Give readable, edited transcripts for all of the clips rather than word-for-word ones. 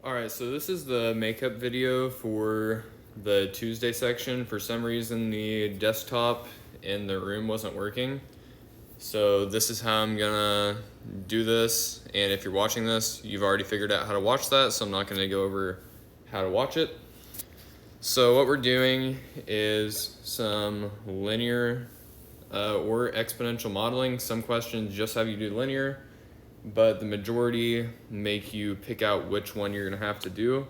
Alright, so this is the makeup video for the Tuesday section. For some reason the desktop in the room wasn't working. So this is how I'm gonna do this, and if you're watching this, you've already figured out how to watch that, so I'm not gonna go over how to watch it. So what we're doing is some linear or exponential modeling. Some questions just have you do linear, but the majority make you pick out which one you're gonna have to do.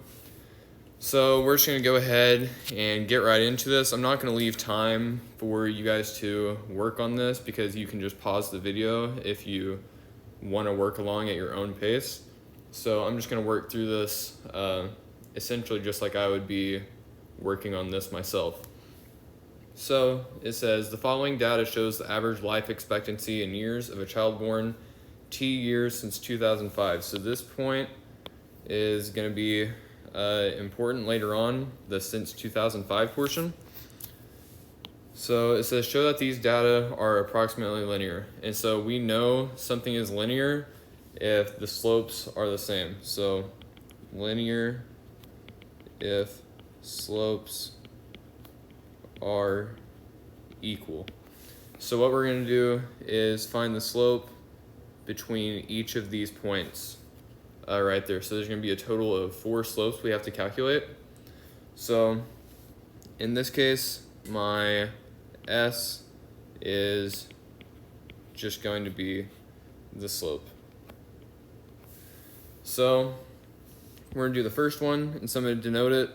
So we're just gonna go ahead and get right into this. I'm not gonna leave time for you guys to work on this because you can just pause the video if you wanna work along at your own pace. So I'm just gonna work through this essentially just like I would be working on this myself. So it says the following data shows the average life expectancy in years of a child born T years since 2005. So this point is going to be important later on, the since 2005 portion. So it says show that these data are approximately linear. And so we know something is linear if the slopes are the same. So linear if slopes are equal. So what we're going to do is find the slope between each of these points right there. So there's going to be a total of 4 slopes we have to calculate. So in this case, my S is just going to be the slope. So we're going to do the first one, and so I'm going to denote it.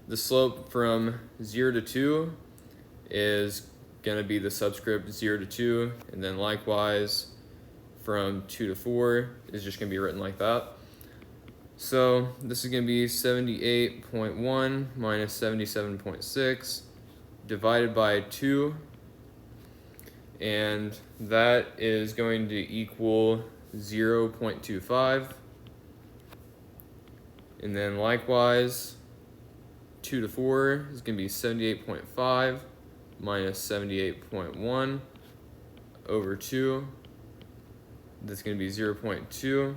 The slope from 0 to 2 is going to be the subscript 0 to 2, and then likewise from 2 to 4 is just going to be written like that. So this is going to be 78.1 minus 77.6 divided by 2, and that is going to equal 0.25. And then likewise 2 to 4 is going to be 78.5 minus 78.1 over 2. That's going to be 0.2.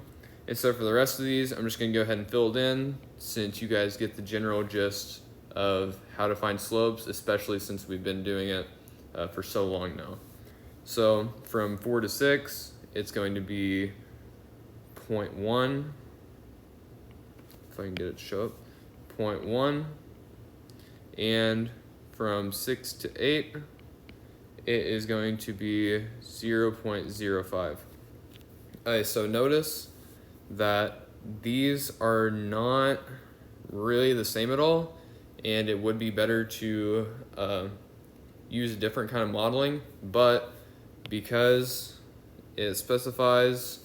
And so for the rest of these, I'm just going to go ahead and fill it in since you guys get the general gist of how to find slopes, especially since we've been doing it for so long now. So from 4 to 6, it's going to be 0.1. If I can get it to show up, 0.1. And from 6 to 8, it is going to be 0.05. So notice that these are not really the same at all, and it would be better to use a different kind of modeling, but because it specifies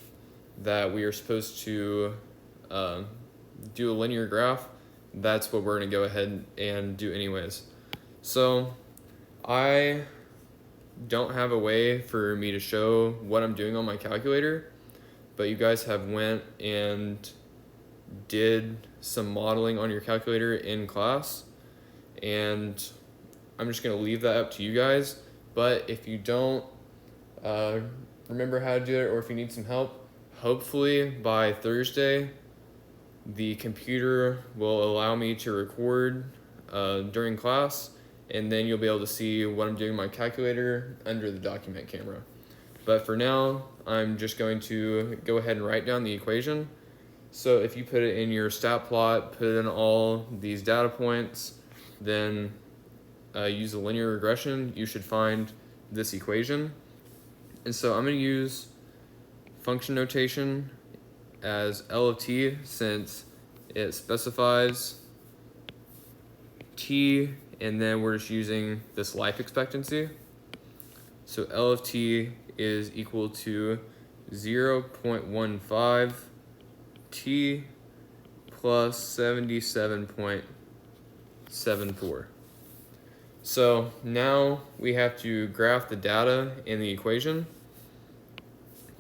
that we are supposed to do a linear graph, that's what we're going to go ahead and do anyways. So I don't have a way for me to show what I'm doing on my calculator, but you guys have went and did some modeling on your calculator in class, and I'm just going to leave that up to you guys. But if you don't remember how to do it, or if you need some help, hopefully by Thursday the computer will allow me to record during class, and then you'll be able to see what I'm doing on my calculator under the document camera. But for now, I'm just going to go ahead and write down the equation. So if you put it in your stat plot, put in all these data points, then use a linear regression, you should find this equation. And so I'm going to use function notation as L of t since it specifies t, and then we're just using this life expectancy. So L of t is equal to 0.15 t plus 77.74. So now we have to graph the data in the equation.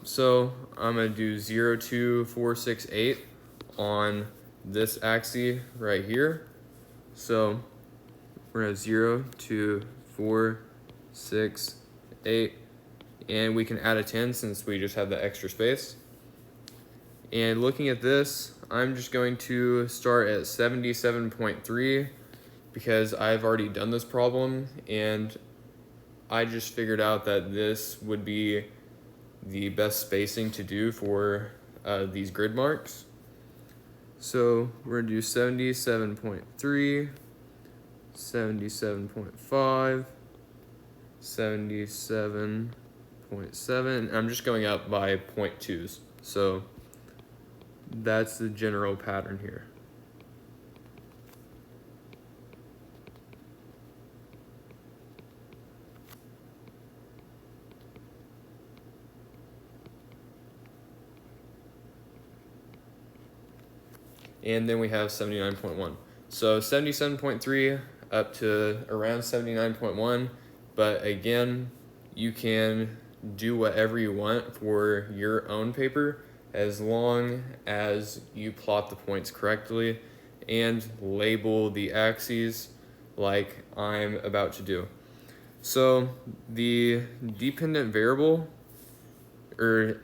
So I'm going to do 0, 2, 4, 6, 8 on this axis right here. So we're going to have 0, 2, 4, 6, 8, and we can add a 10 since we just have the extra space. And looking at this, I'm just going to start at 77.3 because I've already done this problem and I just figured out that this would be the best spacing to do for these grid marks. So we're gonna do 77.3, 77.5, 77.7. I'm just going up by 0.2s. So that's the general pattern here. And then we have 79.1. So 77.3 up to around 79.1, but again, you can do whatever you want for your own paper as long as you plot the points correctly and label the axes like I'm about to do. So the dependent variable, the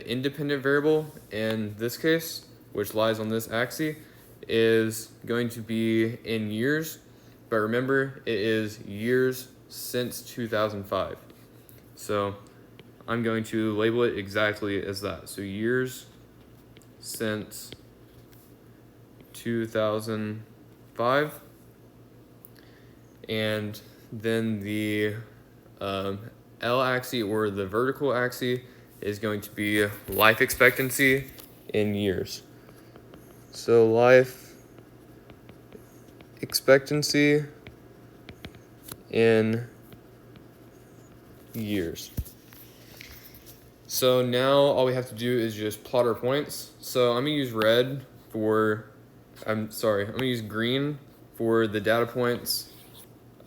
independent variable in this case, which lies on this axis, is going to be in years, but remember it is years since 2005. So I'm going to label it exactly as that. So years since 2005, and then the L axis, or the vertical axis, is going to be life expectancy in years. So life expectancy in years. So now all we have to do is just plot our points. So I'm gonna use red for, I'm gonna use green for the data points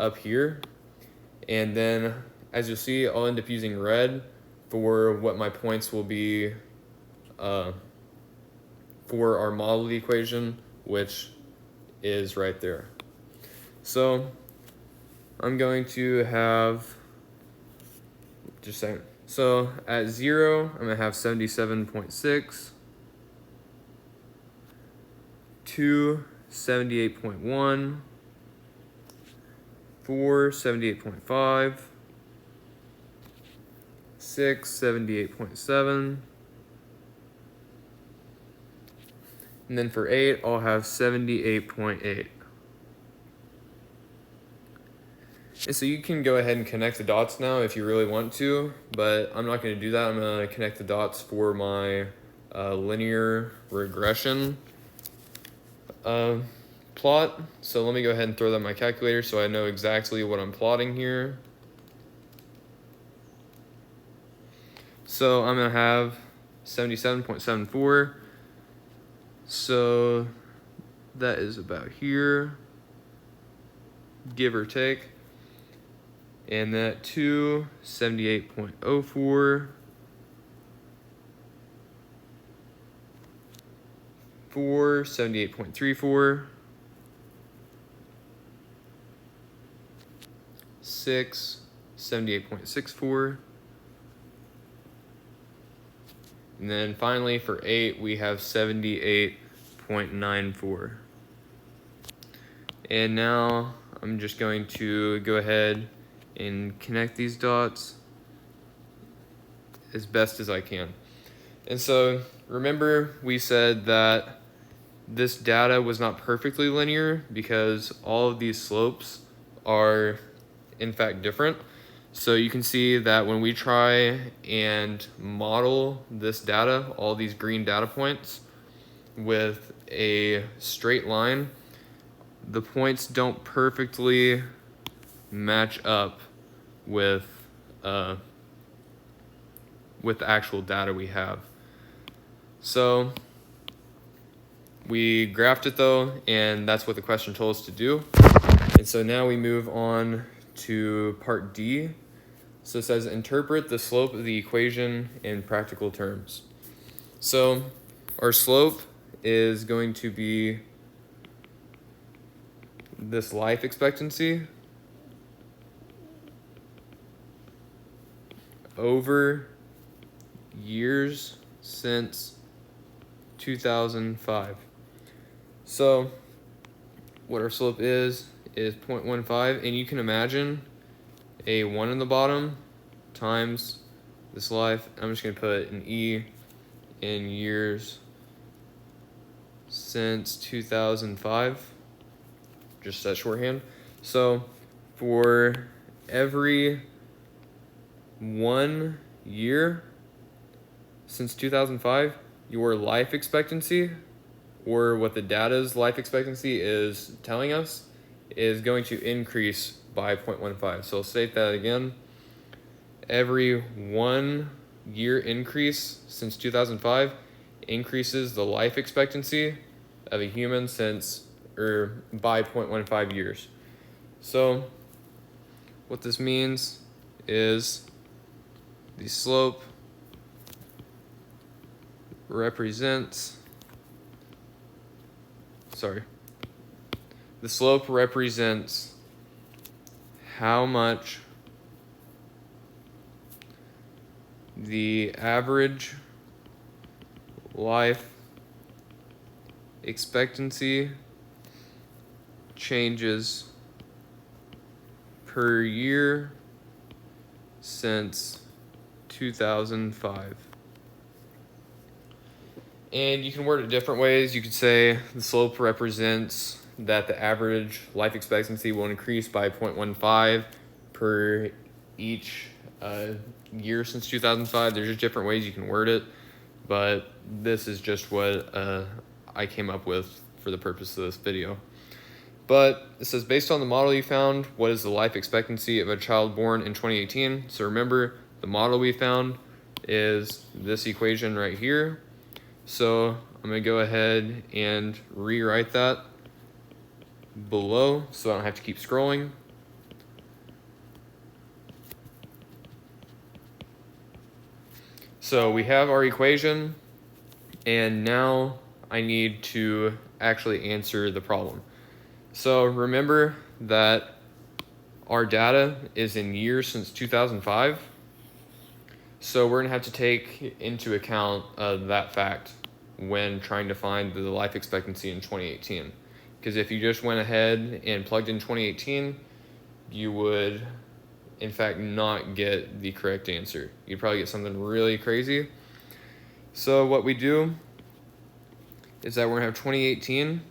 up here. And then as you'll see, I'll end up using red for what my points will be for our modeled equation, which is right there. So I'm going to have, just saying, so at 0, I'm gonna have 77.6, 2, 78.1, 4, 78.5, 6, 78.7, and then for 8, I'll have 78.8. And so you can go ahead and connect the dots now if you really want to, but I'm not going to do that. I'm going to connect the dots for my linear regression plot. So let me go ahead and throw that in my calculator so I know exactly what I'm plotting here. So I'm going to have 77.74. So that is about here, give or take. And that 2, 78.04, 4, 78.34, 6, 78.64, and then finally for 8 we have 78.94. And now I'm just going to go ahead and connect these dots as best as I can. And so remember we said that this data was not perfectly linear because all of these slopes are in fact different. So you can see that when we try and model this data, all these green data points, with a straight line, the points don't perfectly match up with the actual data we have. So we graphed it though, and that's what the question told us to do. And so now we move on to part D. So it says interpret the slope of the equation in practical terms. So our slope is going to be this life expectancy over years since 2005. So what our slope is 0.15, and you can imagine a 1 in the bottom times this life. I'm just going to put an E in years since 2005, just that shorthand. So for every 1 year since 2005, your life expectancy, or what the data's life expectancy is telling us, is going to increase by 0.15. So I'll state that again. Every 1 year increase since 2005 increases the life expectancy of a human by 0.15 years. So what this means is the slope represents how much the average life expectancy changes per year since 2005. And you can word it different ways. You could say the slope represents that the average life expectancy will increase by 0.15 per each year since 2005. There's just different ways you can word it, but this is just what I came up with for the purpose of this video. But it says, based on the model you found, what is the life expectancy of a child born in 2018? So remember, the model we found is this equation right here. So I'm going to go ahead and rewrite that below so I don't have to keep scrolling. So we have our equation, and now I need to actually answer the problem. So remember that our data is in years since 2005. So we're going to have to take into account that fact when trying to find the life expectancy in 2018. Because if you just went ahead and plugged in 2018, you would in fact not get the correct answer. You'd probably get something really crazy. So what we do is that we're going to have 2018,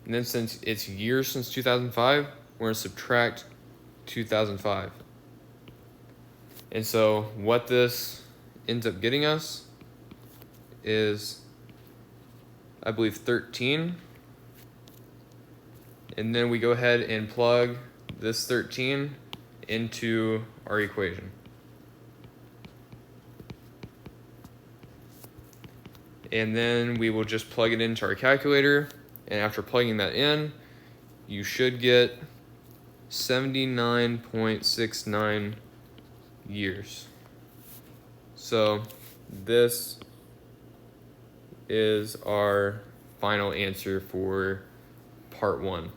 and then since it's years since 2005, we're going to subtract 2005. And so what this ends up getting us is, I believe, 13. And then we go ahead and plug this 13 into our equation. And then we will just plug it into our calculator. And after plugging that in, you should get 79.69 years. So this is our final answer for part 1.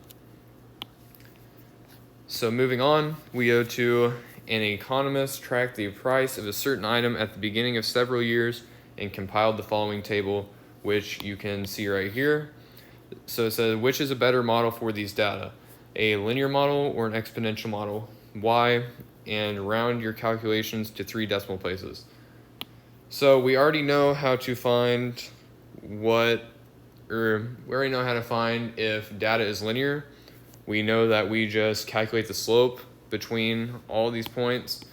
So moving on, we go to an economist tracked the price of a certain item at the beginning of several years and compiled the following table, which you can see right here. So it says, which is a better model for these data, a linear model or an exponential model? Why? And round your calculations to 3 decimal places. So we already know how to find if data is linear. We know that we just calculate the slope between all these points,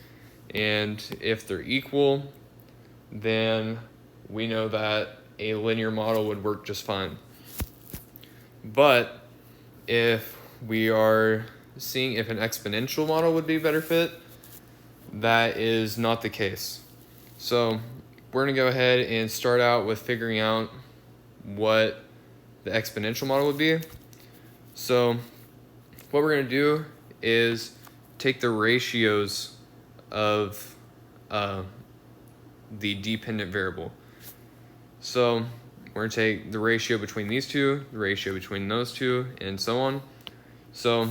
and if they're equal, then we know that a linear model would work just fine. But if we are seeing if an exponential model would be a better fit, that is not the case. So we're going to go ahead and start out with figuring out what the exponential model would be. So what we're going to do is take the ratios of the dependent variable. So we're going to take the ratio between these two, the ratio between those two, and so on. So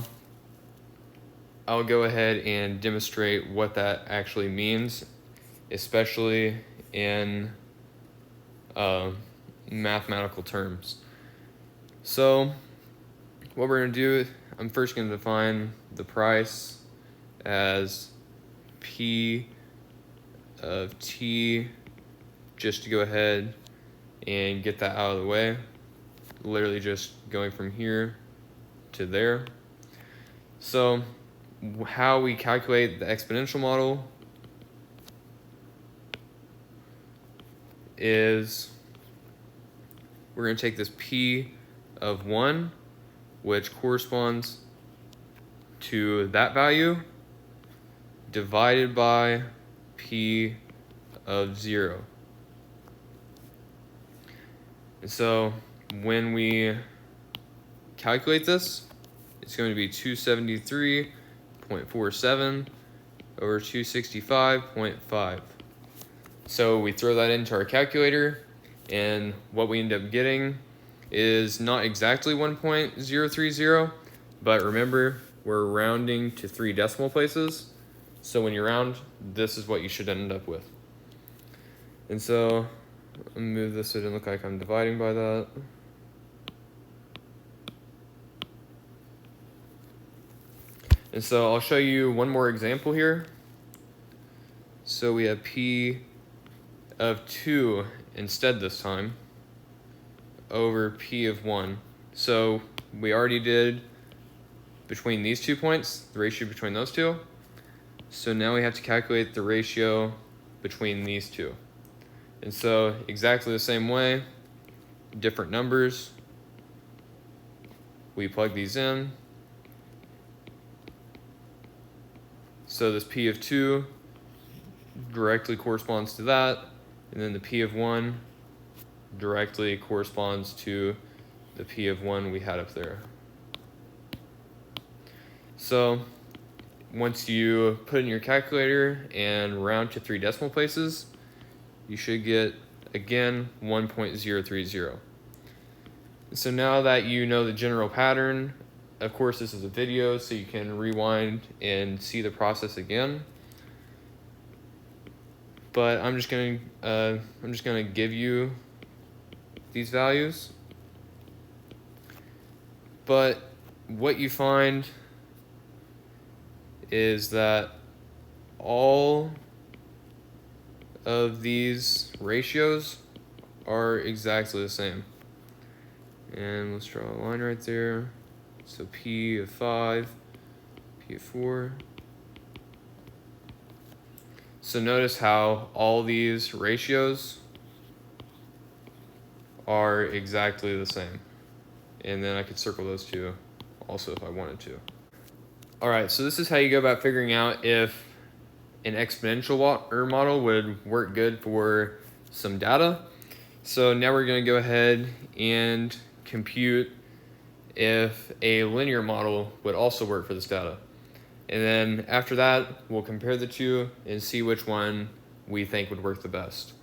I'll go ahead and demonstrate what that actually means, especially in mathematical terms. So what we're going to do, I'm first going to define the price as P of T, just to go ahead and get that out of the way. Literally just going from here to there. So how we calculate the exponential model is we're going to take this P of 1, which corresponds to that value, divided by P of 0. And so when we calculate this, it's going to be 273.47 over 265.5. So we throw that into our calculator, and what we end up getting is not exactly 1.030, but remember, we're rounding to 3 decimal places. So when you round, this is what you should end up with. And so I'll move this so it doesn't look like I'm dividing by that. And so I'll show you one more example here. So we have P of 2 instead this time over P of 1. So we already did between these 2 points, the ratio between those two. So now we have to calculate the ratio between these two. And so exactly the same way, different numbers, we plug these in. So this P of 2 directly corresponds to that, and then the P of 1 directly corresponds to the P of 1 we had up there. So once you put in your calculator and round to 3 decimal places, you should get, again, 1.030. So now that you know the general pattern, of course this is a video, so you can rewind and see the process again. But I'm just gonna give you these values. But what you find is that all of these ratios are exactly the same. And let's draw a line right there. So P of 5, P of 4. So notice how all these ratios are exactly the same. And then I could circle those two also if I wanted to. All right, so this is how you go about figuring out if an exponential model would work good for some data. So now we're going to go ahead and compute if a linear model would also work for this data. And then after that, we'll compare the two and see which one we think would work the best.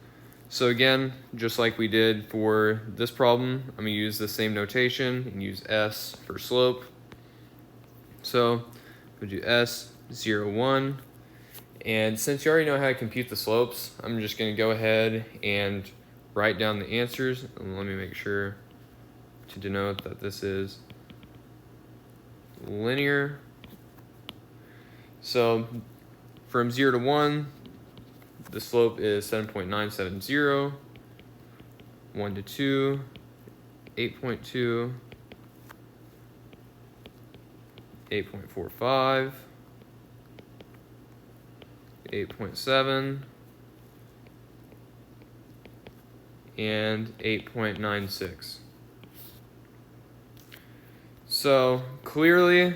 So again, just like we did for this problem, I'm going to use the same notation and use S for slope. So we'll do S, 0, 1. And since you already know how to compute the slopes, I'm just going to go ahead and write down the answers. And let me make sure to denote that this is linear. So from 0 to 1, the slope is 7.970. 1 to 2, 8.2, 8.45, 8.7, and 8.96. So clearly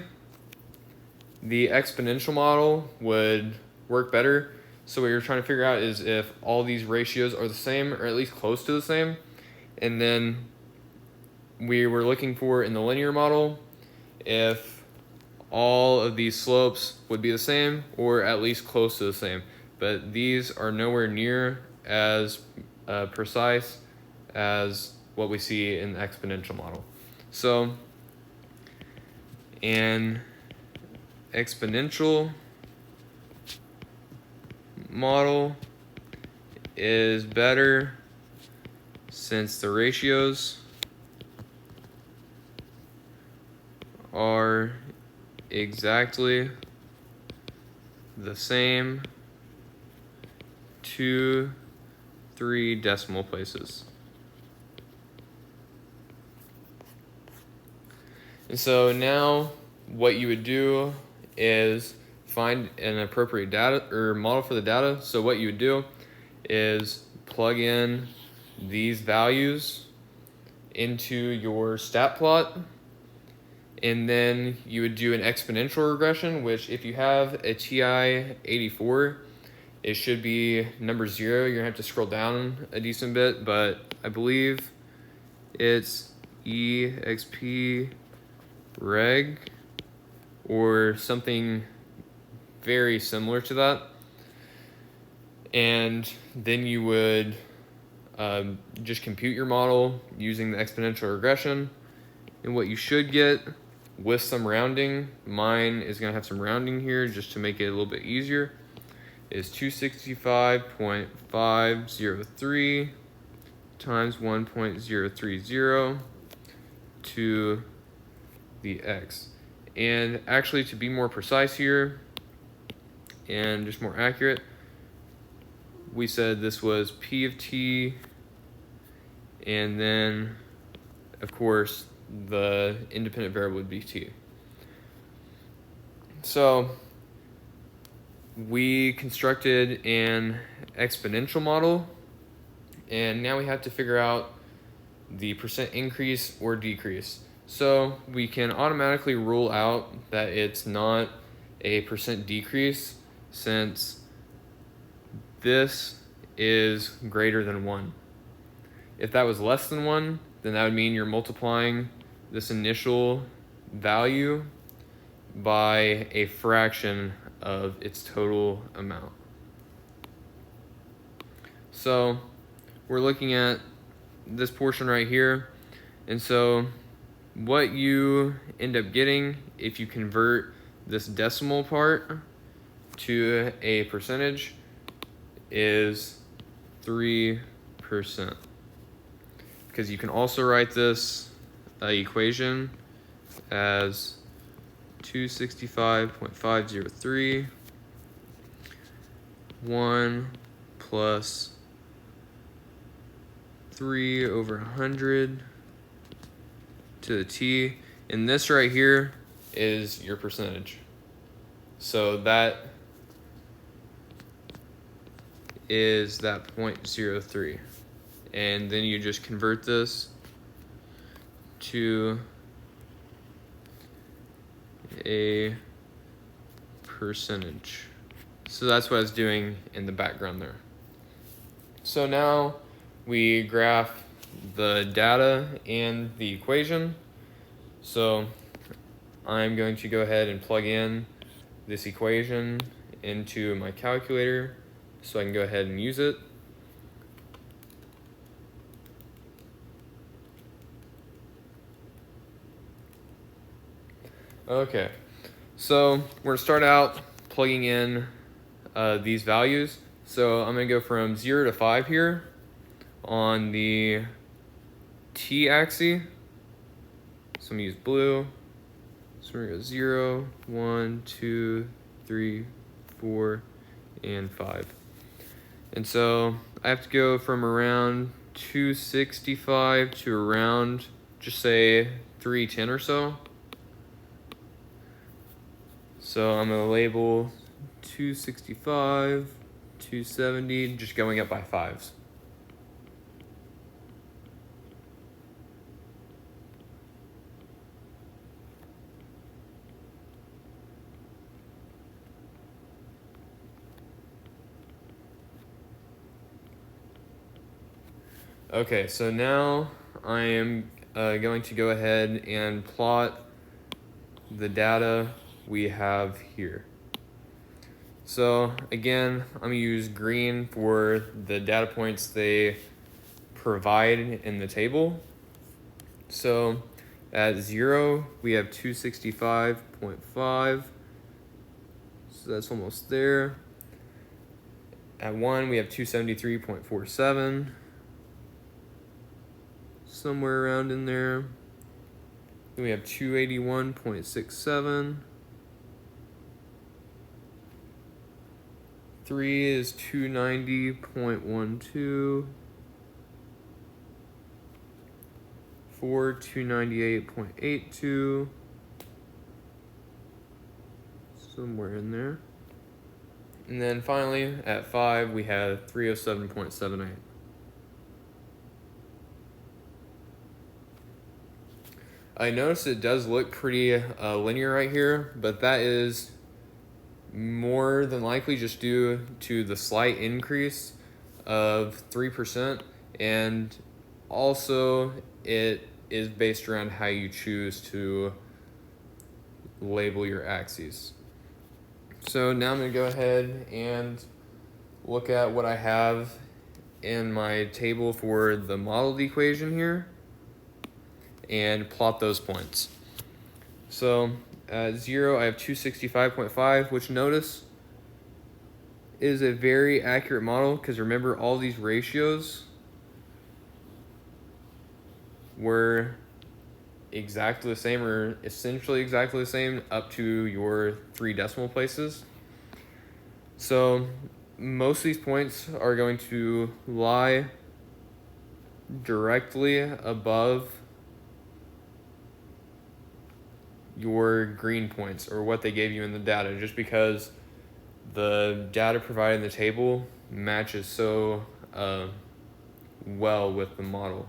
the exponential model would work better. So what you're trying to figure out is if all these ratios are the same or at least close to the same. And then we were looking for in the linear model if all of these slopes would be the same or at least close to the same. But these are nowhere near as precise as what we see in the exponential model. So an exponential model is better since the ratios are exactly the same 2, 3 decimal places. And so now what you would do is find an appropriate data or model for the data. So what you would do is plug in these values into your stat plot, and then you would do an exponential regression, which if you have a TI-84, it should be number 0. You're gonna have to scroll down a decent bit, but I believe it's EXP reg or something very similar to that. And then you would just compute your model using the exponential regression. And what you should get with some rounding, mine is gonna have some rounding here just to make it a little bit easier, is 265.503 times 1.030 to the x. And actually, to be more precise here and just more accurate, we said this was P of t, and then of course the independent variable would be t. So we constructed an exponential model, and now we have to figure out the percent increase or decrease. So we can automatically rule out that it's not a percent decrease, since this is greater than 1. If that was less than 1, then that would mean you're multiplying this initial value by a fraction of its total amount. So we're looking at this portion right here, and so what you end up getting if you convert this decimal part to a percentage is 3%, because you can also write this equation as 265.503 1 plus 3 over 100 to the t, and this right here is your percentage. So that is that 0.03, and then you just convert this to a percentage. So that's what I was doing in the background there. So now we graph the data and the equation. So I'm going to go ahead and plug in this equation into my calculator so I can go ahead and use it. Okay, so we're gonna start out plugging in these values. So I'm gonna go from 0 to 5 here on the t-axis. So I'm gonna use blue. So we're gonna go 0, 1, 2, 3, 4, and 5. And so I have to go from around 265 to around, just say 310 or so. So I'm gonna label 265, 270, just going up by 5s. Okay, so now I am going to go ahead and plot the data we have here. So again, I'm gonna use green for the data points they provide in the table. So at 0, we have 265.5. So that's almost there. At 1, we have 273.47. somewhere around in there. Then we have 281.67. 3 is 290.12. 4, 298.82. Somewhere in there. And then finally, at 5, we have 307.78. I noticed it does look pretty linear right here, but that is more than likely just due to the slight increase of 3%, and also it is based around how you choose to label your axes. So now I'm going to go ahead and look at what I have in my table for the modeled equation here and plot those points. So at 0, I have 265.5, which notice is a very accurate model because remember all these ratios were exactly the same or essentially exactly the same up to your 3 decimal places. So most of these points are going to lie directly above your green points or what they gave you in the data, just because the data provided in the table matches so well with the model.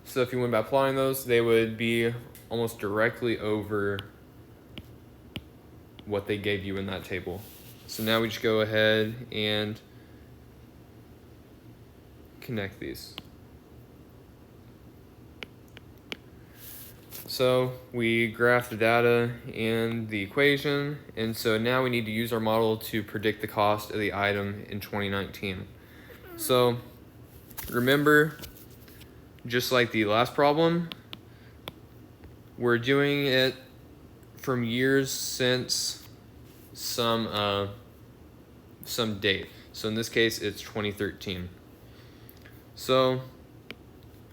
So if you went by plotting those, they would be almost directly over what they gave you in that table. So now we just go ahead and connect these. So we graph the data and the equation, and so now we need to use our model to predict the cost of the item in 2019. So remember, just like the last problem, we're doing it from years since some date. So in this case, it's 2013. So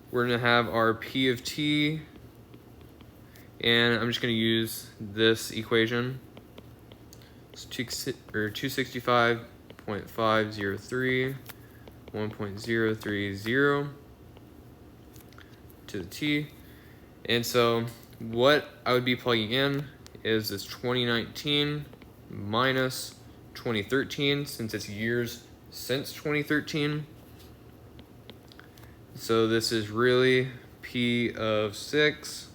we're gonna have our P of T, and I'm just gonna use this equation. It's 265.503, 1.030 to the T. And so what I would be plugging in is this 2019 minus 2013, since it's years since 2013. So this is really P of 6.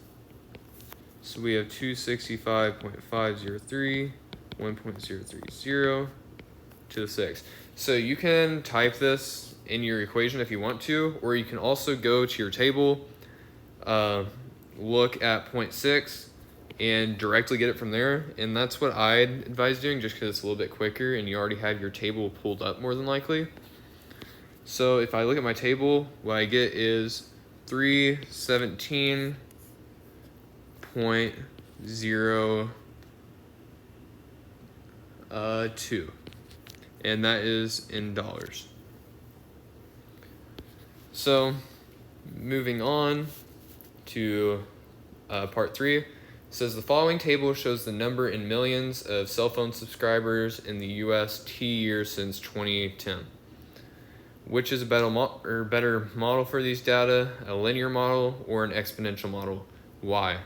So we have 265.503, 1.030 to the 6. So you can type this in your equation if you want to, or you can also go to your table, look at 0.6 and directly get it from there. And that's what I'd advise doing, just because it's a little bit quicker and you already have your table pulled up more than likely. So if I look at my table, what I get is 317.02, and that is in dollars. So moving on to part 3, it says the following table shows the number in millions of cell phone subscribers in the US T years since 2010. Which is a better model for these data, a linear model or an exponential model? Why?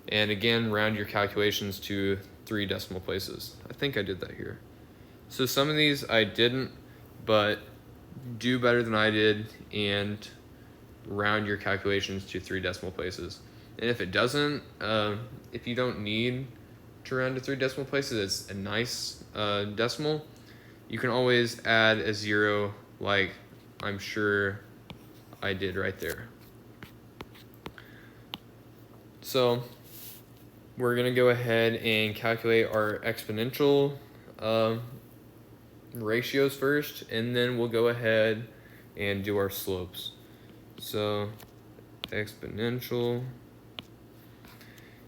And again, round your calculations to 3 decimal places. I think I did that here. So some of these I didn't, but do better than I did and round your calculations to 3 decimal places. And if it doesn't, if you don't need to round to 3 decimal places, it's a nice decimal, you can always add a 0, like I'm sure I did right there. So we're gonna go ahead and calculate our exponential ratios first, and then we'll go ahead and do our slopes. So exponential,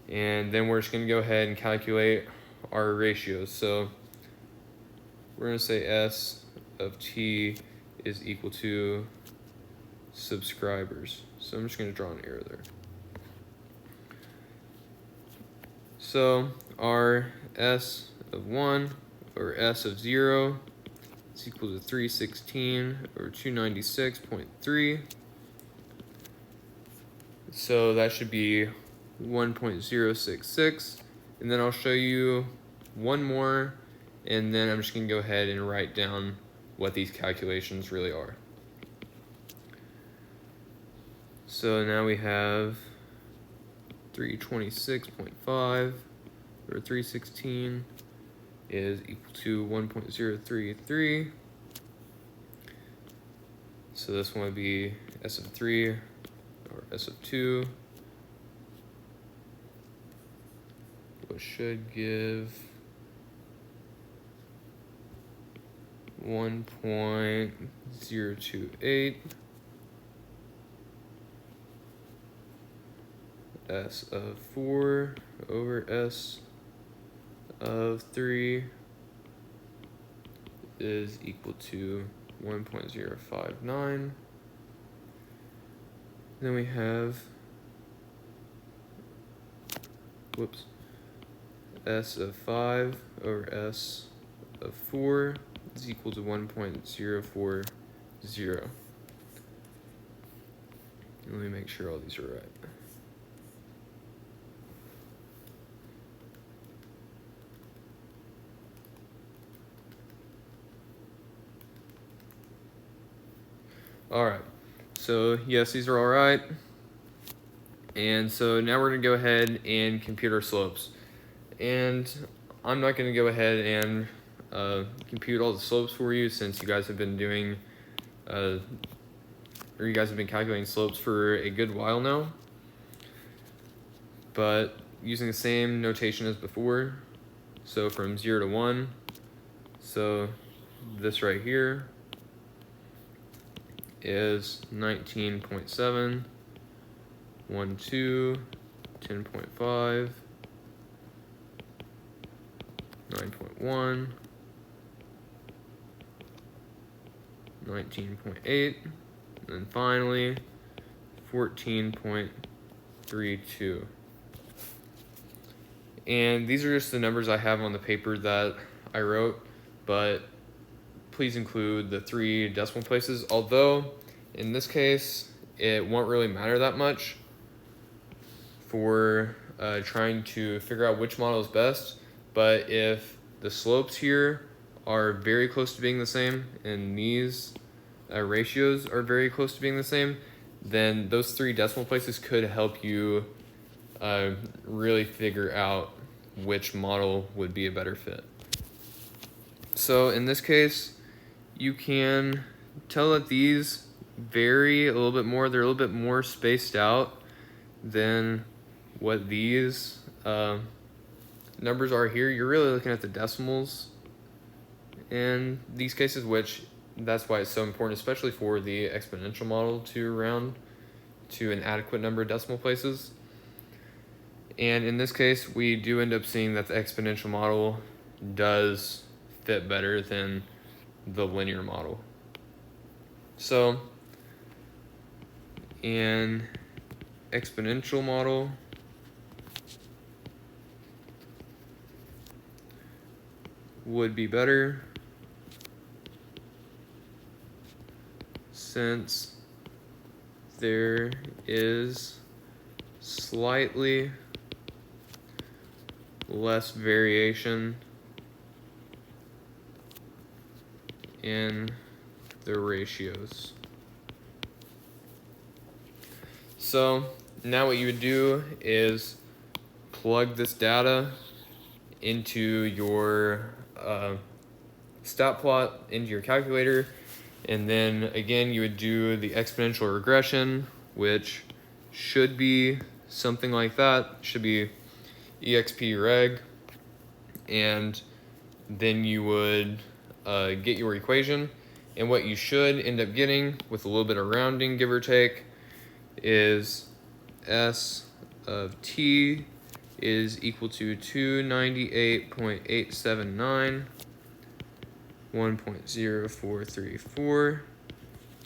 and then we're just gonna go ahead and calculate our ratios. So we're gonna say S of t is equal to subscribers. So I'm just going to draw an arrow there. So our S of 1 over S of 0 is equal to 316 over 296.3. So that should be 1.066. And then I'll show you one more, and then I'm just going to go ahead and write down what these calculations really are. So now we have 326.5 over 316 is equal to 1.033. So this one would be S of 3 or S of 2, which should give 1.028. S of 4 over S of 3 is equal to 1.059. Then we have, S of 5 over S of 4 is equal to 1.040. Let me make sure all these are right. All right, so yes, these are all right. And so now we're gonna go ahead and compute our slopes. And I'm not gonna go ahead and compute all the slopes for you, since you guys have been doing, or you guys have been calculating slopes for a good while now. But using the same notation as before, so from 0 to 1, so this right here is 19.7, 1, 2, 10.5, 9.1, 19.8, and then finally 14.32. And these are just the numbers I have on the paper that I wrote, but please include the 3 decimal places, although in this case it won't really matter that much for trying to figure out which model is best. But if the slopes here are very close to being the same and these ratios are very close to being the same, then those 3 decimal places could help you really figure out which model would be a better fit. So in this case, you can tell that these vary a little bit more. They're a little bit more spaced out than what these numbers are here. You're really looking at the decimals in these cases, which that's why it's so important, especially for the exponential model, to round to an adequate number of decimal places. And in this case, we do end up seeing that the exponential model does fit better than the linear model. So an exponential model would be better since there is slightly less variation in the ratios. So now what you would do is plug this data into your stat plot into your calculator, and then again you would do the exponential regression, which should be something like that. Should be exp reg, and then you would get your equation, and what you should end up getting, with a little bit of rounding give or take, is S of t is equal to 298.879, 1.0434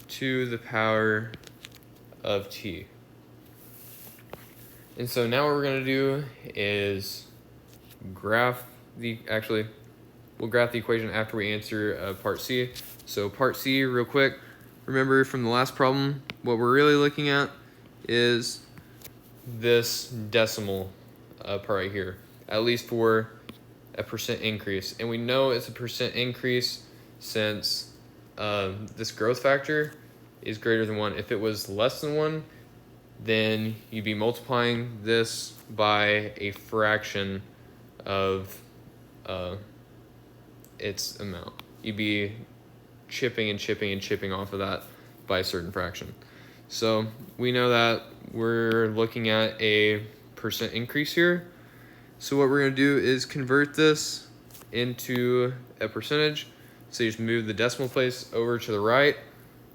to the power of t. And so now what we're going to do is graph we'll graph the equation after we answer part C. So part C, real quick, remember from the last problem, what we're really looking at is this decimal part right here, at least for a percent increase. And we know it's a percent increase since this growth factor is greater than 1. If it was less than 1, then you'd be multiplying this by a fraction of its amount. You'd be chipping and chipping and chipping off of that by a certain fraction. So we know that we're looking at a percent increase here. So what we're going to do is convert this into a percentage. So you just move the decimal place over to the right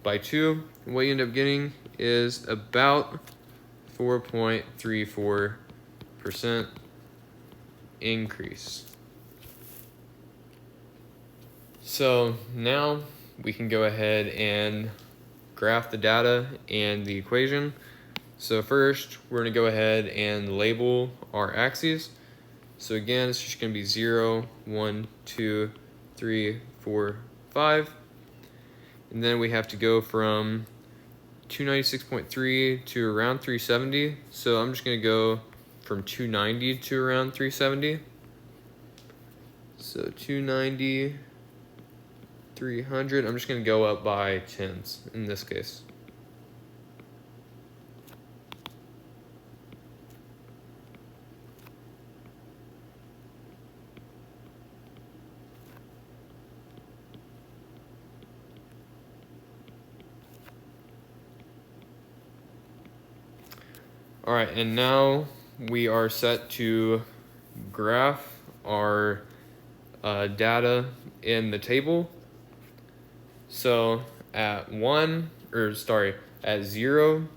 by 2. And what you end up getting is about 4.34% increase. So now we can go ahead and graph the data and the equation. So first, we're going to go ahead and label our axes. So again, it's just going to be 0, 1, 2, 3, 4, 5. And then we have to go from 296.3 to around 370. So I'm just going to go from 290 to around 370. So 290, 300. I'm just going to go up by tens in this case. All right, and now we are set to graph our data in the table. So at 0,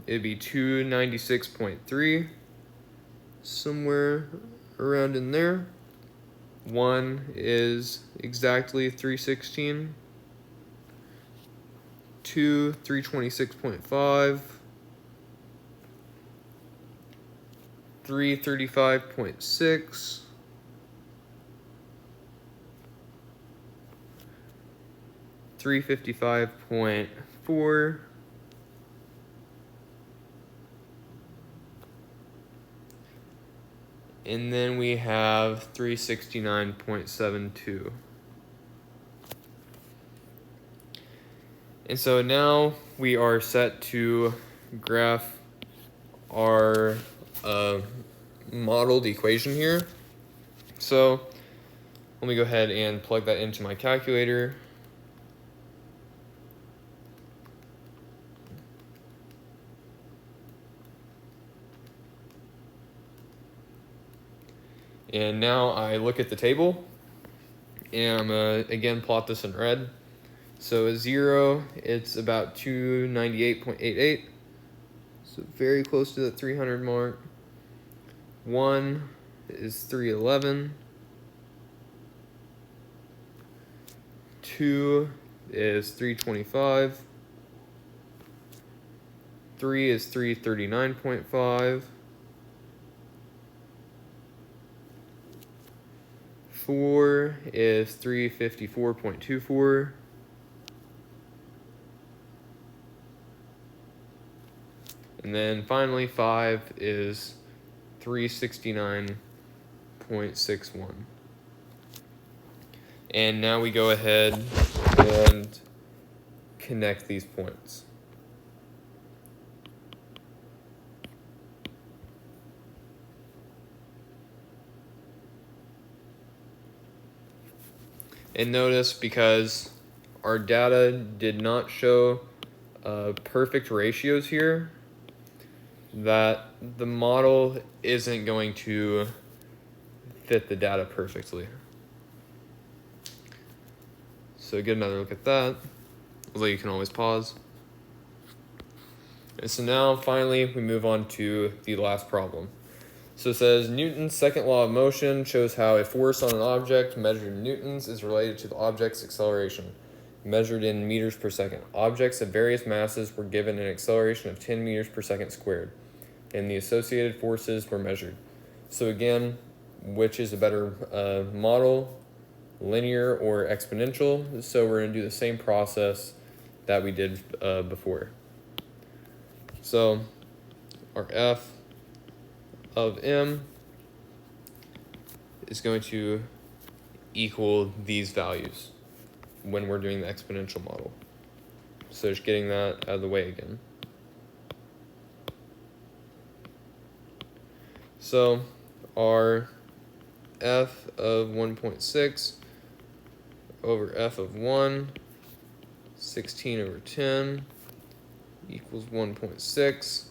it'd be 296.3, somewhere around in there. 1 is exactly 316. 2, 326.5. 335.6. 355.4. And then we have 369.72. And so now we are set to graph our modeled equation here. So let me go ahead and plug that into my calculator. And now I look at the table and again plot this in red. So at 0, it's about 298.88. So very close to the 300 mark. 1 is 311. 2 is 325. 3 is 339.5. 4 is 354.24. And then finally 5 is 369.61. And now we go ahead and connect these points. And notice, because our data did not show perfect ratios here, that the model isn't going to fit the data perfectly. So get another look at that, although you can always pause. And so now finally we move on to the last problem. So it says Newton's second law of motion shows how a force on an object measured in newtons is related to the object's acceleration, measured in meters per second. Objects of various masses were given an acceleration of 10 meters per second squared, and the associated forces were measured. So again, which is a better model, linear or exponential? So we're going to do the same process that we did before. So our F of M is going to equal these values when we're doing the exponential model. So just getting that out of the way again. So our F of 1.6 over F of 1, 16 over 10 equals 1.6.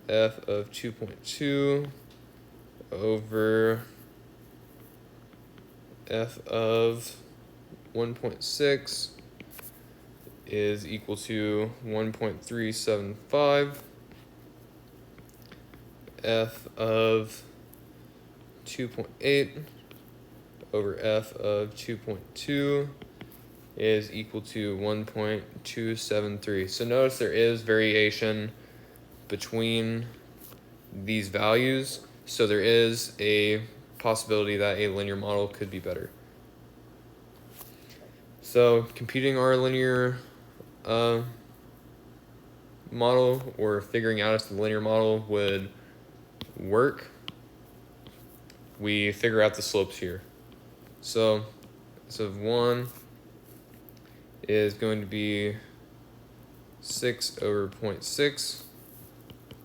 F of 2.2 over F of 1.6 is equal to 1.375. F of 2.8 over F of 2.2 is equal to 1.273. So notice there is variation between these values, so there is a possibility that a linear model could be better. So computing our linear model, or figuring out if the linear model would work, we figure out the slopes here. So S of 1 is going to be 6 over 0.6,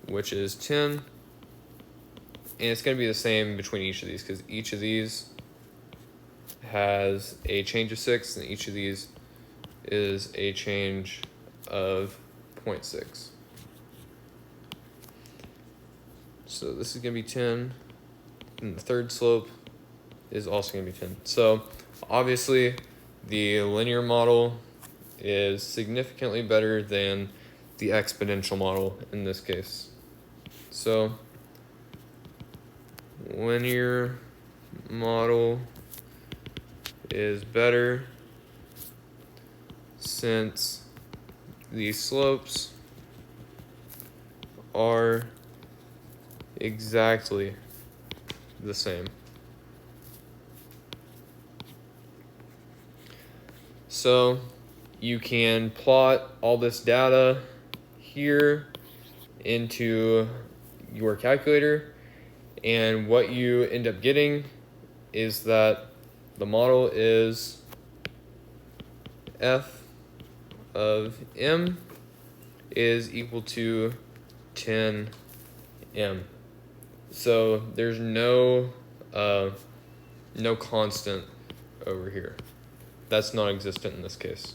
which is 10, and it's going to be the same between each of these, because each of these has a change of 6, and each of these is a change of 0.6. So this is going to be 10, and the third slope is also going to be 10. So obviously the linear model is significantly better than the exponential model in this case. So linear model is better since the slopes are exactly the same. So you can plot all this data here into your calculator, and what you end up getting is that the model is F of M is equal to 10M. So there's no constant over here. That's non-existent in this case.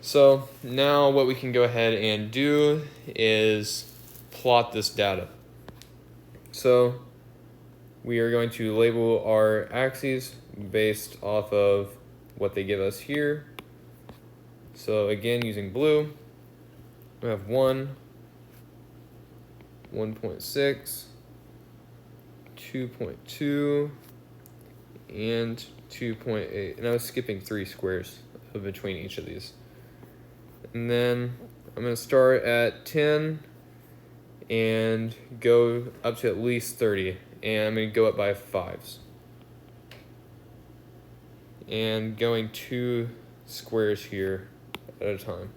So now what we can go ahead and do is plot this data. So we are going to label our axes based off of what they give us here. So again, using blue, we have 1, 1.6, 2.2, and 2.8. And I was skipping 3 squares between each of these. And then I'm going to start at 10 and go up to at least 30. And I'm going to go up by 5s. And going 2 squares here at a time.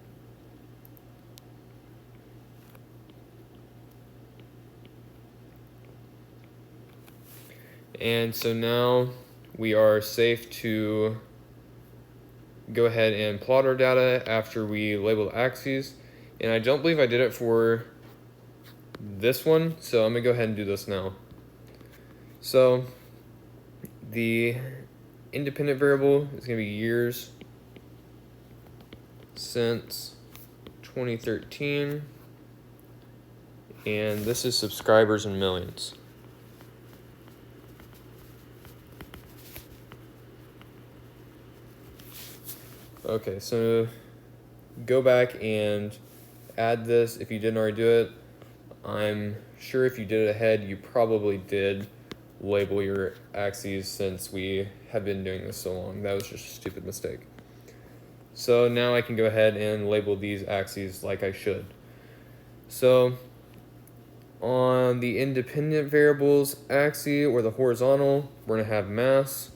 And so now we are safe to go ahead and plot our data after we label the axes. And I don't believe I did it for this one, so I'm going to go ahead and do this now. So the independent variable is going to be years since 2013, and this is subscribers in millions. Okay, so go back and add this if you didn't already do it. I'm sure if you did it ahead, you probably did label your axes since we have been doing this so long. That was just a stupid mistake. So now I can go ahead and label these axes like I should. So on the independent variables axis, or the horizontal, we're going to have mass.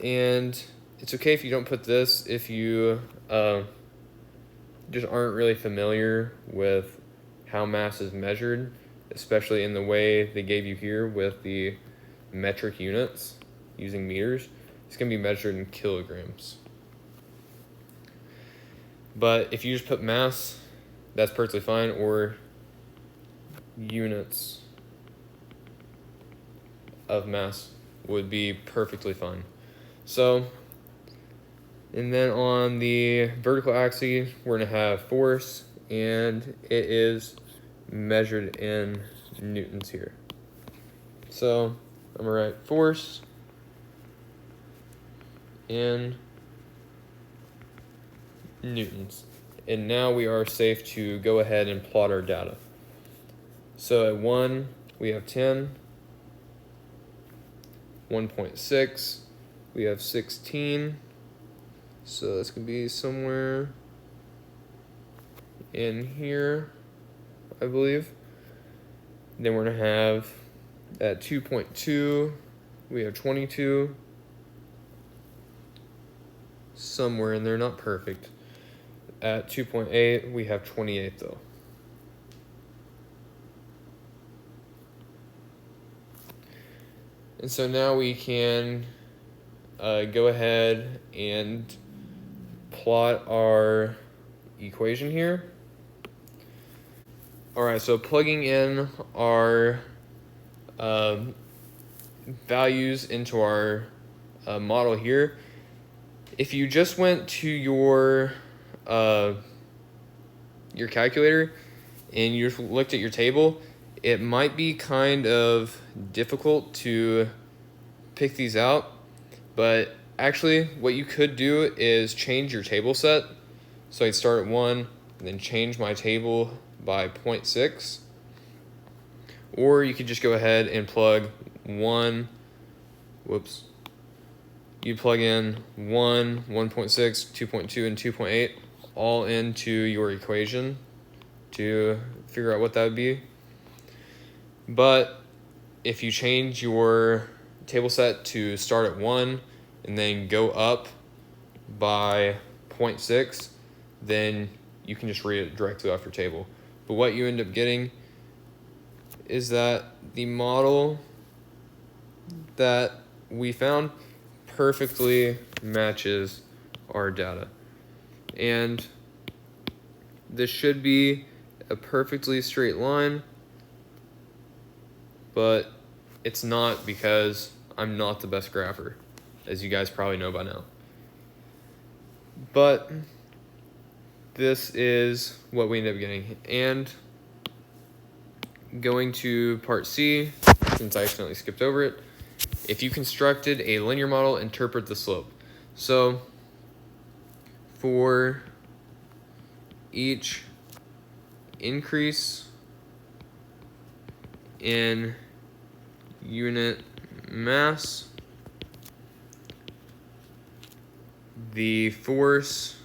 And it's okay if you don't put this if you just aren't really familiar with how mass is measured, especially in the way they gave you here with the metric units using meters. It's going to be measured in kilograms. But if you just put mass, that's perfectly fine, or units of mass would be perfectly fine. So, and then on the vertical axis, we're going to have force, and it is measured in newtons here. So I'm going to write force in newtons. And now we are safe to go ahead and plot our data. So at 1, we have 10. 1.6, we have 16. So that's going to be somewhere in here, I believe. Then we're going to have at 2.2, we have 22. Somewhere in there, not perfect. At 2.8, we have 28 though. And so now we can go ahead and plot our equation here. All right, so plugging in our values into our model here, if you just went to your calculator and you just looked at your table, it might be kind of difficult to pick these out, but actually what you could do is change your table set. So I'd start at 1 and then change my table by 0.6, or you could just go ahead and plug you plug in 1, 1.6, 2.2, and 2.8 all into your equation to figure out what that would be. But if you change your table set to start at 1 and then go up by 0.6, then you can just read it directly off your table. But what you end up getting is that the model that we found perfectly matches our data. And this should be a perfectly straight line, but it's not, because I'm not the best grapher, as you guys probably know by now. But this is what we end up getting. And going to part C, since I accidentally skipped over it, if you constructed a linear model, interpret the slope. So for each increase in unit mass, the force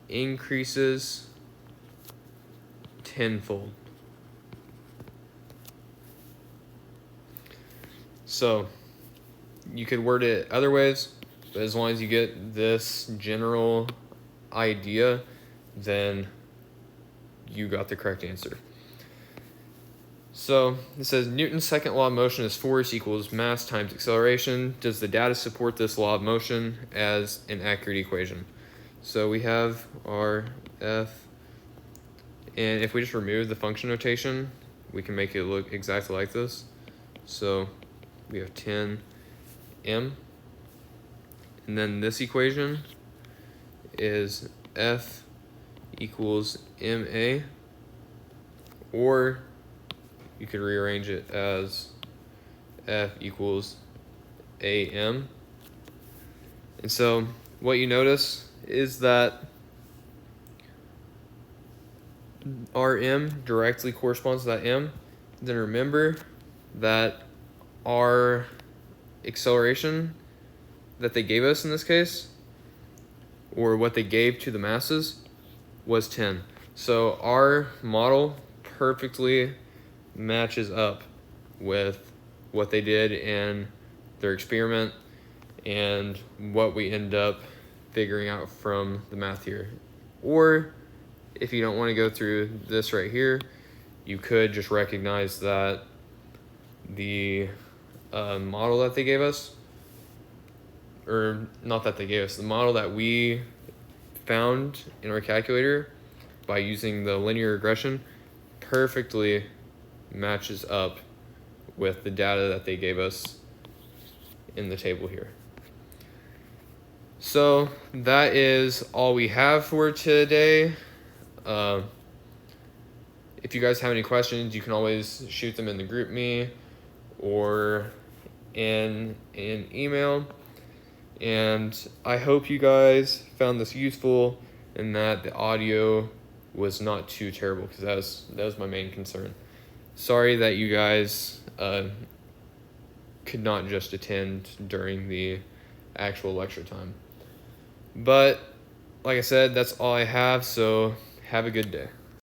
increases tenfold. So you could word it other ways, but as long as you get this general idea, then you got the correct answer. So it says Newton's second law of motion is force equals mass times acceleration. Does the data support this law of motion as an accurate equation? So we have our F, and if we just remove the function notation, we can make it look exactly like this. So we have 10m, and then this equation is F equals ma, or you could rearrange it as F equals am. And so what you notice is that our m directly corresponds to that m, then remember that our acceleration that they gave us in this case, or what they gave to the masses, was 10. So our model perfectly matches up with what they did in their experiment and what we end up figuring out from the math here. Or if you don't want to go through this right here, you could just recognize that the model that they gave us, or not that they gave us, the model that we found in our calculator by using the linear regression perfectly matches up with the data that they gave us in the table here. So that is all we have for today. If you guys have any questions, you can always shoot them in the group me or in an email. And I hope you guys found this useful and that the audio was not too terrible, because that was my main concern. Sorry that you guys could not just attend during the actual lecture time. But like I said, that's all I have, so have a good day.